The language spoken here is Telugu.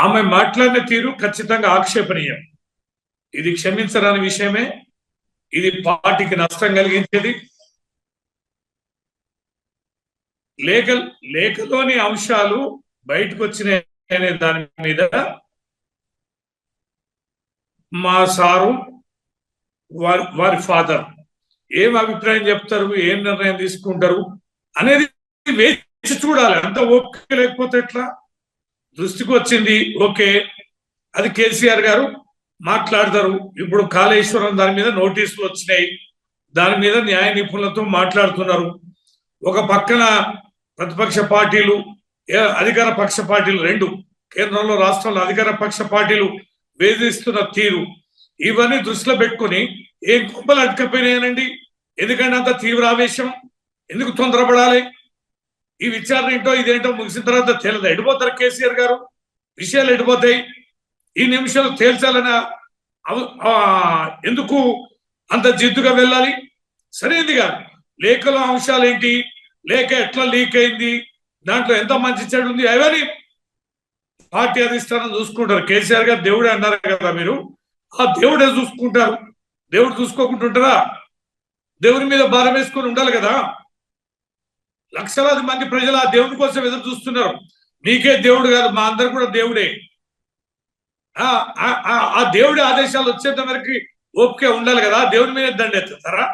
ఆమె మాట్లాడిన తీరు ఖచ్చితంగా ఆక్షేపణీయం. ఇది క్షమించరాని విషయమే. ఇది పార్టీకి నష్టం కలిగించేది. లేఖలోని అంశాలు బయటకు వచ్చినాయనే దాని మీద మా సారు వారి ఫాదర్ ఏం అభిప్రాయం చెప్తారు, ఏం నిర్ణయం తీసుకుంటారు అనేది వేచి చూడాలి. అంత ఓకే లేకపోతే ఎట్లా? దృష్టికి వచ్చింది, ఓకే, అది కేసీఆర్ గారు మాట్లాడతారు. ఇప్పుడు కాళేశ్వరం దాని మీద నోటీసులు వచ్చినాయి, దాని మీద న్యాయ నిపుణులతో మాట్లాడుతున్నారు. ఒక పక్కన ప్రతిపక్ష పార్టీలు, అధికార పక్ష పార్టీలు, రెండు కేంద్రంలో రాష్ట్రంలో అధికార పక్ష పార్టీలు వేధిస్తున్న తీరు, ఇవన్నీ దృష్టిలో పెట్టుకుని ఏం కుప్పలు అటుకపోయినాయనండి? ఎందుకంటే అంత తీవ్ర ఆవేశం, ఎందుకు తొందరపడాలి? ఈ విచారణ ఏంటో ఇదేంటో ముగిసిన తర్వాత తేలదు. ఎడిపోతారు కేసీఆర్ గారు, విషయాలు ఎడిపోతాయి. ఈ నిమిషాలు తేల్చాలని ఎందుకు అంత జిద్దుగా వెళ్ళాలి? సరైనది కాదు. లేఖలో అంశాలు ఏంటి, లేఖ ఎట్లా లీక్ అయింది, దాంట్లో ఎంత మంచి చెడు ఉంది, అవన్నీ పార్టీ అధిష్టానం చూసుకుంటారు. కేసీఆర్ గారు దేవుడే అన్నారు కదా మీరు, ఆ దేవుడే చూసుకుంటారు. దేవుడు చూసుకోకుంటుంటారా? దేవుని మీద భారం వేసుకొని ఉండాలి కదా. లక్షలాది మంది ప్రజలు ఆ దేవుడి కోసం ఎదురు చూస్తున్నారు. మీకే దేవుడు కాదు, మా అందరు కూడా దేవుడే. ఆ దేవుడి ఆదేశాలు వచ్చేంత వరకు ఓపిక ఉండాలి కదా. దేవుడి మీద దండెత్తారా?